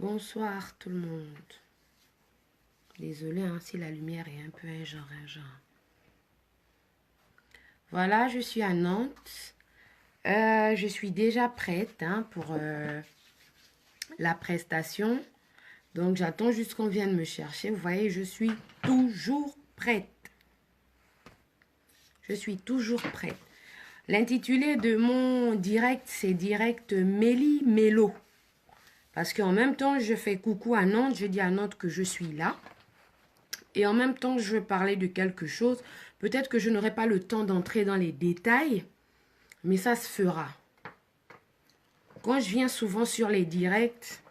Bonsoir tout le monde. Désolée si la lumière est un peu un genre. Voilà, je suis à Nantes. Je suis déjà prête pour la prestation. Donc j'attends juste qu'on vienne me chercher. Vous voyez, je suis toujours prête. Je suis toujours prête. L'intitulé de mon direct, c'est direct Méli Mélo. Parce qu'en même temps, je fais coucou à Nantes. Je dis à Nantes que je suis là. Et en même temps, je veux parler de quelque chose. Peut-être que je n'aurai pas le temps d'entrer dans les détails. Mais ça se fera. Quand je viens souvent sur les directs,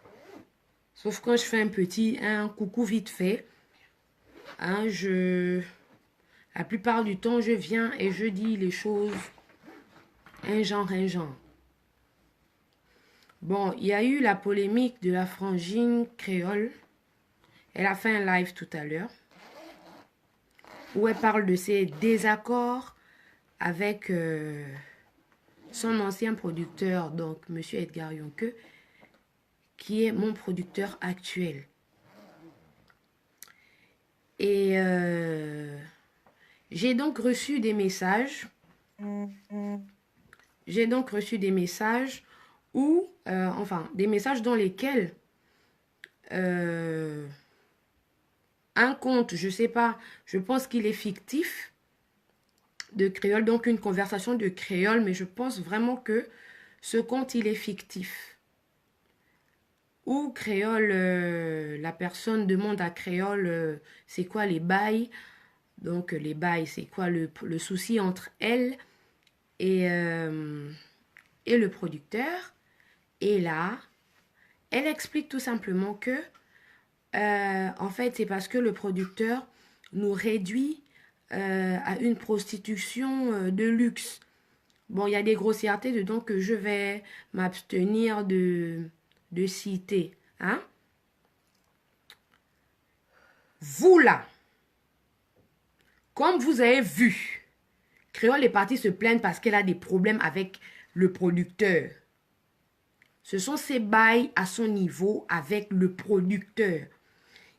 sauf quand je fais un coucou vite fait, la plupart du temps, je viens et je dis les choses un genre. Bon, il y a eu la polémique de la frangine créole. Elle a fait un live tout à l'heure où elle parle de ses désaccords avec son ancien producteur, donc M. Edgar Yonke, qui est mon producteur actuel. Et j'ai donc reçu des messages. J'ai donc reçu des messages où, des messages dans lesquels un compte, je sais pas, je pense qu'il est fictif, de créole, donc une conversation de créole, mais je pense vraiment que ce compte, il est fictif. Ou créole, la personne demande à créole, c'est quoi les bails. Donc les bails, c'est quoi le souci entre elle et le producteur. Et là, elle explique tout simplement que, en fait, c'est parce que le producteur nous réduit à une prostitution de luxe. Bon, il y a des grossièretés dedans que je vais m'abstenir de citer. Hein? Vous là, comme vous avez vu, Créole est partie se plaindre parce qu'elle a des problèmes avec le producteur. Ce sont ses bails à son niveau avec le producteur.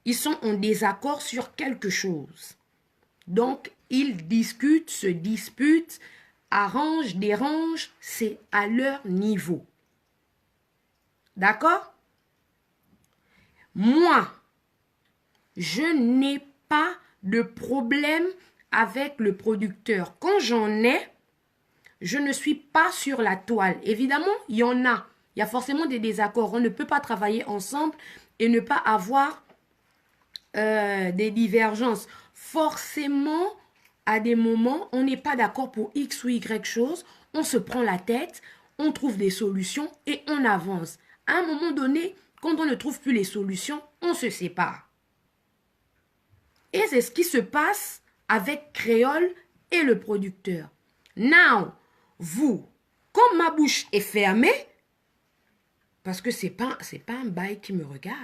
Ils sont en désaccord sur quelque chose. Donc, ils discutent, se disputent, arrangent, dérangent, c'est à leur niveau. D'accord? Moi, je n'ai pas de problème avec le producteur. Quand j'en ai, je ne suis pas sur la toile. Évidemment, il y en a. Il y a forcément des désaccords. On ne peut pas travailler ensemble et ne pas avoir des divergences. Forcément, à des moments, on n'est pas d'accord pour X ou Y chose. On se prend la tête, on trouve des solutions et on avance. À un moment donné, quand on ne trouve plus les solutions, on se sépare. Et c'est ce qui se passe avec Créole et le producteur. Now, vous, comme ma bouche est fermée, parce que c'est pas un bail qui me regarde.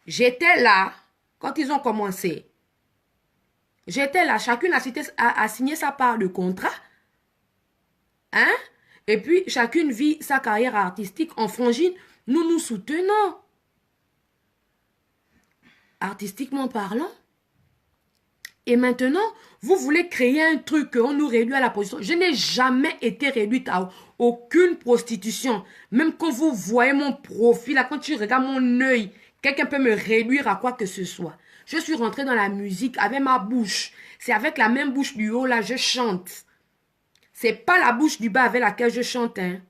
J'étais là quand ils ont commencé. J'étais là, chacune a signé sa part de contrat. Hein? Et puis, chacune vit sa carrière artistique en frangine. Nous nous soutenons. Artistiquement parlant. Et maintenant, vous voulez créer un truc qu'on nous réduit à la position. Je n'ai jamais été réduite à aucune prostitution. Même quand vous voyez mon profil, là, quand tu regardes mon œil, quelqu'un peut me réduire à quoi que ce soit. Je suis rentrée dans la musique avec ma bouche. C'est avec la même bouche du haut, là, je chante. C'est pas la bouche du bas avec laquelle je chante. Hein.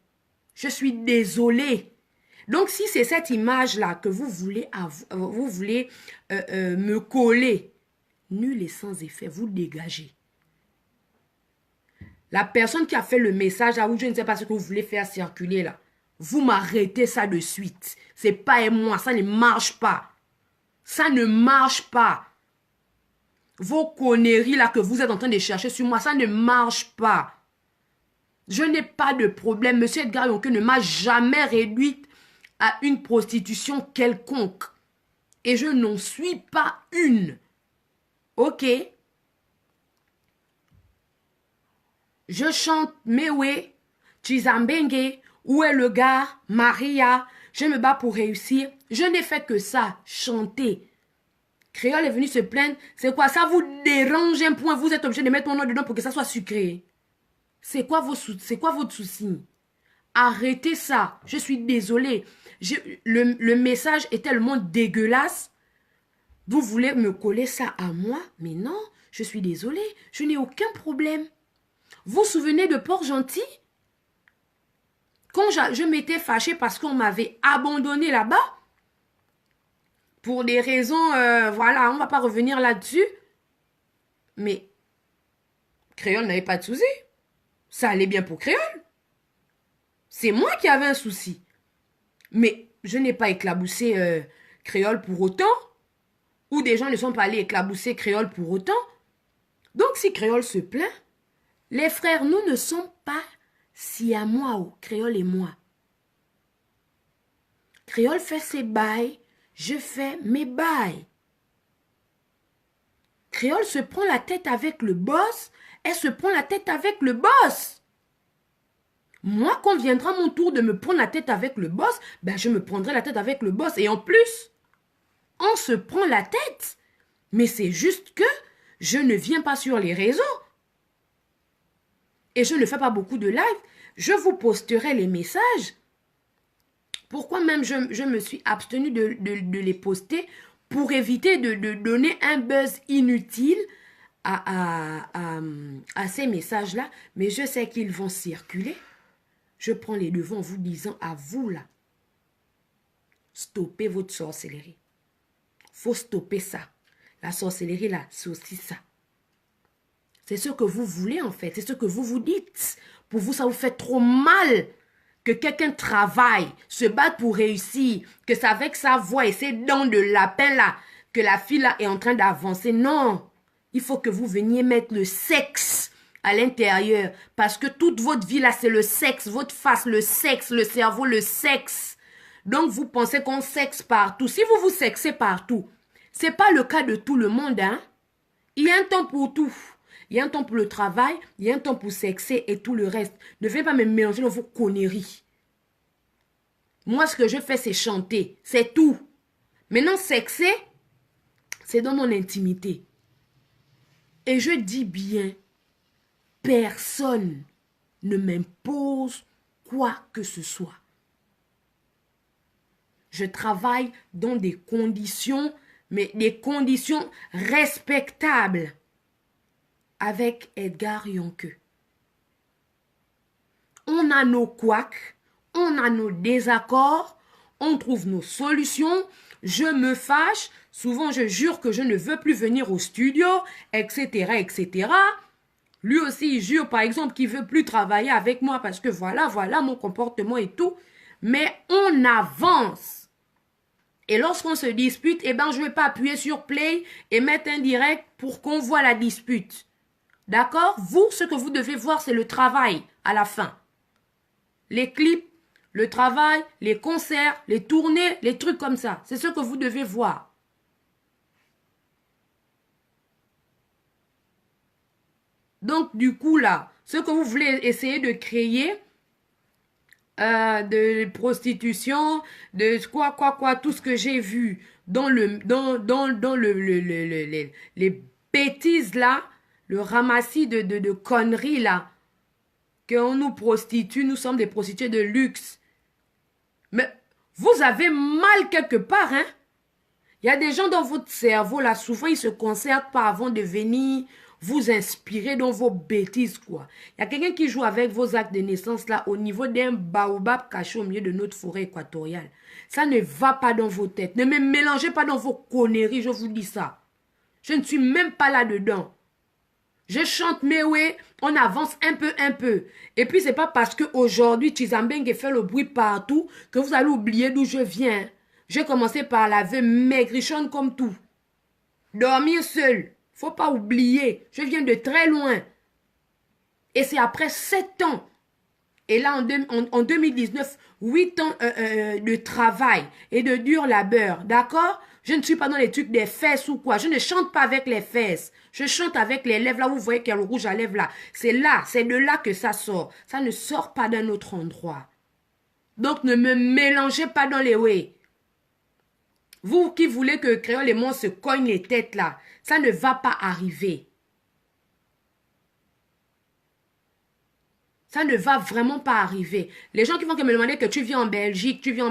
Je suis désolée. Donc, si c'est cette image-là que vous voulez me coller, nul et sans effet, vous dégagez. La personne qui a fait le message, là, où je ne sais pas ce que vous voulez faire circuler là, vous m'arrêtez ça de suite. C'est pas et moi, ça ne marche pas. Ça ne marche pas. Vos conneries là que vous êtes en train de chercher sur moi, ça ne marche pas. Je n'ai pas de problème. Monsieur Edgar Yonke ne m'a jamais réduite à une prostitution quelconque. Et je n'en suis pas une. Ok? Je chante Mewe, Chizambenge, Où est le gars, Maria. Je me bats pour réussir. Je n'ai fait que ça, chanter. Créole est venu se plaindre. C'est quoi? Ça vous dérange un point. Vous êtes obligé de mettre mon nom dedans pour que ça soit sucré. C'est quoi votre souci? Arrêtez ça. Je suis désolée. Le message est tellement dégueulasse. Vous voulez me coller ça à moi? Mais non, je suis désolée. Je n'ai aucun problème. Vous vous souvenez de Port-Gentil? Quand je m'étais fâchée parce qu'on m'avait abandonné là-bas, pour des raisons, voilà, on ne va pas revenir là-dessus. Mais Créole n'avait pas de souci. Ça allait bien pour Créole. C'est moi qui avais un souci. Mais je n'ai pas éclaboussé Créole pour autant. Ou des gens ne sont pas allés éclabousser Créole pour autant. Donc si Créole se plaint, les frères, nous ne sommes pas si à moi, Créole et moi. Créole fait ses bails, je fais mes bails. Créole se prend la tête avec le boss, elle se prend la tête avec le boss. Moi, quand viendra mon tour de me prendre la tête avec le boss, ben je me prendrai la tête avec le boss. Et en plus, on se prend la tête. Mais c'est juste que je ne viens pas sur les réseaux. Et je ne fais pas beaucoup de live. Je vous posterai les messages. Pourquoi même je me suis abstenue de les poster pour éviter de donner un buzz inutile à ces messages-là. Mais je sais qu'ils vont circuler. Je prends les devants en vous disant à vous là, stoppez votre sorcellerie. Faut stopper ça. La sorcellerie là, c'est aussi ça. C'est ce que vous voulez en fait. C'est ce que vous vous dites. Pour vous, ça vous fait trop mal que quelqu'un travaille, se batte pour réussir, que c'est avec sa voix et ses dents de lapin là, que la fille là est en train d'avancer. Non, il faut que vous veniez mettre le sexe à l'intérieur. Parce que toute votre vie là, c'est le sexe. Votre face, le sexe, le cerveau, le sexe. Donc vous pensez qu'on sexe partout. Si vous vous sexez partout, c'est pas le cas de tout le monde, hein. Il y a un temps pour tout. Il y a un temps pour le travail, il y a un temps pour sexer et tout le reste. Ne venez pas me mélanger dans vos conneries. Moi, ce que je fais, c'est chanter. C'est tout. Maintenant, sexer, c'est dans mon intimité. Et je dis bien, personne ne m'impose quoi que ce soit. Je travaille dans des conditions, mais des conditions respectables. Avec Edgar Yonke. On a nos couacs, on a nos désaccords, on trouve nos solutions, je me fâche, souvent je jure que je ne veux plus venir au studio, etc., etc. Lui aussi, il jure par exemple qu'il ne veut plus travailler avec moi parce que voilà mon comportement et tout. Mais on avance. Et lorsqu'on se dispute, eh ben, je ne vais pas appuyer sur play et mettre un direct pour qu'on voit la dispute. D'accord? Vous, ce que vous devez voir, c'est le travail à la fin. Les clips, le travail, les concerts, les tournées, les trucs comme ça. C'est ce que vous devez voir. Donc, du coup, là, ce que vous voulez essayer de créer, de prostitution, de quoi, tout ce que j'ai vu dans les bêtises là, le ramassis de conneries là, qu'on nous prostitue, nous sommes des prostituées de luxe. Mais vous avez mal quelque part, hein? Il y a des gens dans votre cerveau là, souvent ils se concertent pas avant de venir vous inspirer dans vos bêtises, quoi. Il y a quelqu'un qui joue avec vos actes de naissance là, au niveau d'un baobab caché au milieu de notre forêt équatoriale. Ça ne va pas dans vos têtes. Ne me mélangez pas dans vos conneries, je vous dis ça. Je ne suis même pas là-dedans. Je chante mes ouais, on avance un peu. Et puis, c'est pas parce qu'aujourd'hui, Tchizambeng fait le bruit partout que vous allez oublier d'où je viens. J'ai commencé par la veuve maigrichonne comme tout. Dormir seul. Faut pas oublier. Je viens de très loin. Et c'est après 7 ans. Et là, en 2019, 8 ans de travail et de dur labeur. D'accord? Je ne suis pas dans les trucs des fesses ou quoi. Je ne chante pas avec les fesses. Je chante avec les lèvres. Là, vous voyez qu'il y a le rouge à lèvres là. C'est là, c'est de là que ça sort. Ça ne sort pas d'un autre endroit. Donc, ne me mélangez pas dans les way. Vous qui voulez que Créole et moi se cognent les têtes là, ça ne va pas arriver. Ça ne va vraiment pas arriver. Les gens qui vont me demander que tu viens en Belgique, je viens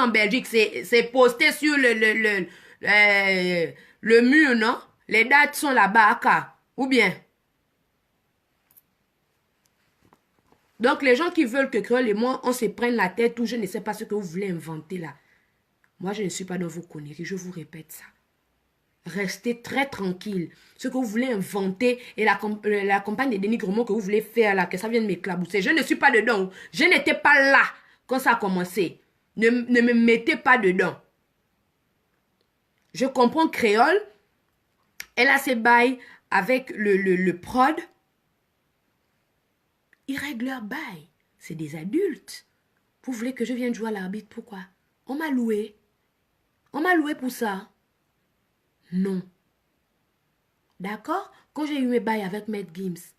en Belgique, c'est posté sur le mur, non? Les dates sont là-bas, ou bien. Donc, les gens qui veulent que Créole et moi, on se prenne la tête ou je ne sais pas ce que vous voulez inventer là. Moi, je ne suis pas dans vos conneries, je vous répète ça. Restez très tranquille. Ce que vous voulez inventer et la campagne de dénigrement que vous voulez faire là, que ça vienne m'éclabousser. Je ne suis pas dedans. Je n'étais pas là quand ça a commencé. Ne me mettez pas dedans. Je comprends Créole. Elle a ses bails avec le prod. Ils règlent leur bail. C'est des adultes. Vous voulez que je vienne jouer à l'arbitre? Pourquoi? On m'a loué. On m'a loué pour ça. Non. D'accord? Quand j'ai eu mes bails avec Maître Gims,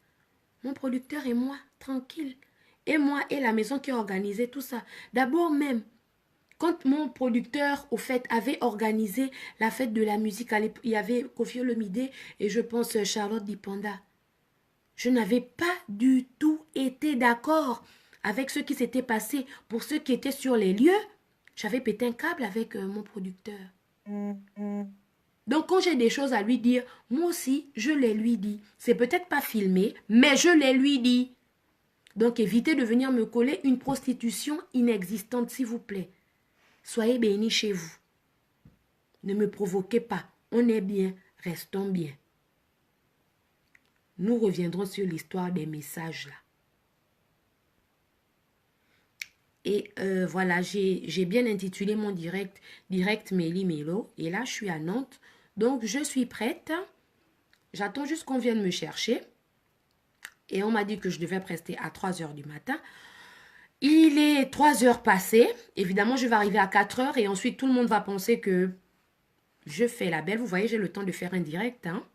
mon producteur et moi, tranquille. Et moi et la maison qui a organisé tout ça. D'abord même, quand mon producteur, au fait, avait organisé la fête de la musique, il y avait Koffi Olomide et je pense Charlotte Dipanda. Je n'avais pas du tout été d'accord avec ce qui s'était passé. Pour ceux qui étaient sur les lieux, j'avais pété un câble avec mon producteur. Donc, quand j'ai des choses à lui dire, moi aussi, je les lui dis. C'est peut-être pas filmé, mais je les lui dis. Donc, évitez de venir me coller une prostitution inexistante, s'il vous plaît. Soyez bénis chez vous. Ne me provoquez pas. On est bien, restons bien. Nous reviendrons sur l'histoire des messages là. Et voilà, j'ai bien intitulé mon direct Mélie Mélo. Et là, je suis à Nantes. Donc, je suis prête. J'attends juste qu'on vienne me chercher. Et on m'a dit que je devais rester à 3 h du matin. Il est 3 h passées. Évidemment, je vais arriver à 4 h. Et ensuite, tout le monde va penser que je fais la belle. Vous voyez, j'ai le temps de faire un direct. Hein?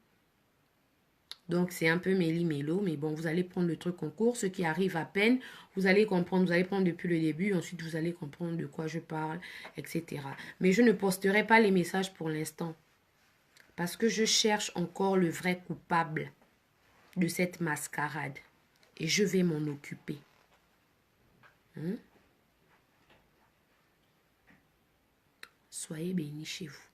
Donc, c'est un peu Mélie Mélo. Mais bon, vous allez prendre le truc en cours. Ceux qui arrivent à peine, vous allez comprendre. Vous allez prendre depuis le début. Ensuite, vous allez comprendre de quoi je parle, etc. Mais je ne posterai pas les messages pour l'instant. Parce que je cherche encore le vrai coupable de cette mascarade. Et je vais m'en occuper. Soyez bénis chez vous.